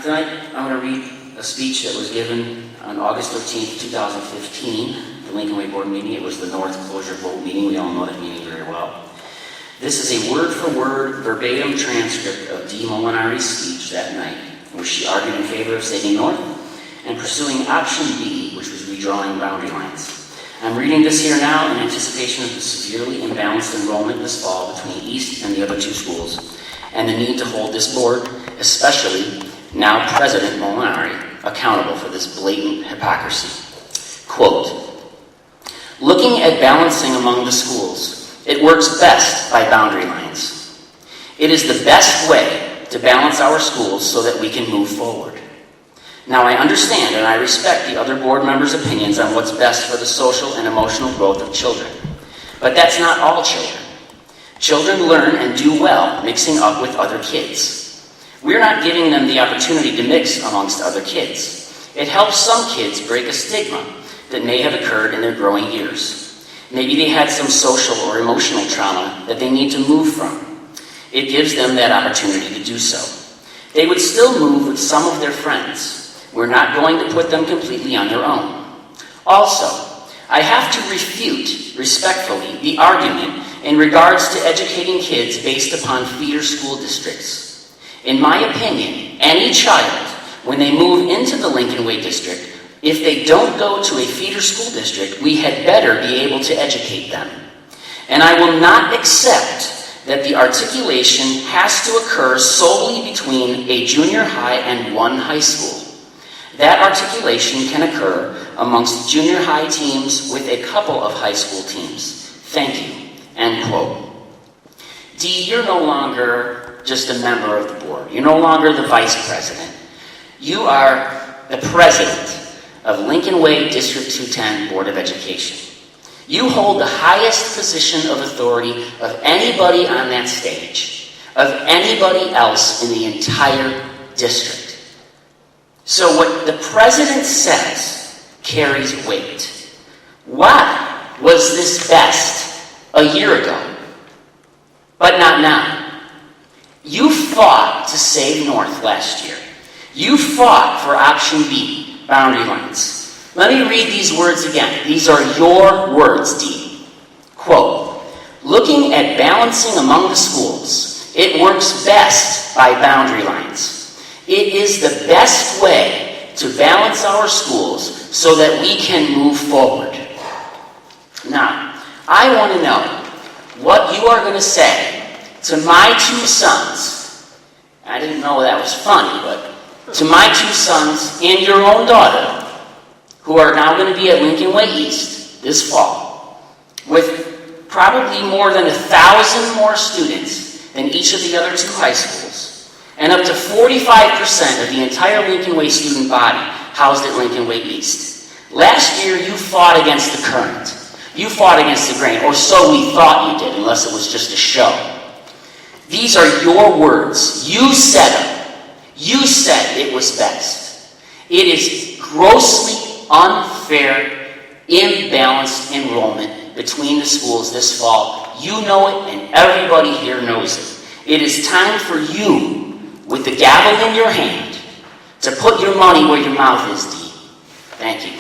Tonight, I'm going to read a speech that was given on August 13th, 2015, the Lincoln Way Board meeting. It was the North Closure Vote meeting. We all know that meeting very well. This is a word-for-word, verbatim transcript of Dee Molinari's speech that night, where she argued in favor of saving North and pursuing option B, which was redrawing boundary lines. I'm reading this here now in anticipation of the severely imbalanced enrollment this fall between East and the other two schools, and the need to hold this board, especially now President Molinari, accountable for this blatant hypocrisy. Quote, "Looking at balancing among the schools, it works best by boundary lines. It is the best way to balance our schools so that we can move forward. Now, I understand and I respect the other board members' opinions on what's best for the social and emotional growth of children. But that's not all children. Children learn and do well mixing up with other kids. We're not giving them the opportunity to mix amongst other kids. It helps some kids break a stigma that may have occurred in their growing years. Maybe they had some social or emotional trauma that they need to move from. It gives them that opportunity to do so. They would still move with some of their friends. We're not going to put them completely on their own. Also, I have to refute, respectfully, the argument in regards to educating kids based upon feeder school districts. In my opinion, any child, when they move into the Lincoln Way District, if they don't go to a feeder school district, we had better be able to educate them. And I will not accept that the articulation has to occur solely between a junior high and one high school. That articulation can occur amongst junior high teams with a couple of high school teams. Thank you." End quote. Dee, you're no longer just a member of the board. You're no longer the vice president. You are the president of Lincoln Way District 210 Board of Education. You hold the highest position of authority of anybody on that stage, of anybody else in the entire district. So what the president says carries weight. Why was this best a year ago, but not now? You fought to save North last year. You fought for option B, boundary lines. Let me read these words again. These are your words, Dee. Quote, "Looking at balancing among the schools, it works best by boundary lines. It is the best way to balance our schools so that we can move forward." Now, I want to know what you are going to say to my two sons. I didn't know that was funny, but to my two sons and your own daughter, who are now going to be at Lincoln Way East this fall, with probably more than 1,000 more students than each of the other two high schools, and up to 45% of the entire Lincoln Way student body housed at Lincoln Way East. Last year, you fought against the current. You fought against the grain, or so we thought you did, unless it was just a show. These are your words. You said them. You said it was best. It is grossly unfair, imbalanced enrollment between the schools this fall. You know it, and everybody here knows it. It is time for you, with the gavel in your hand, to put your money where your mouth is, Dee. Thank you.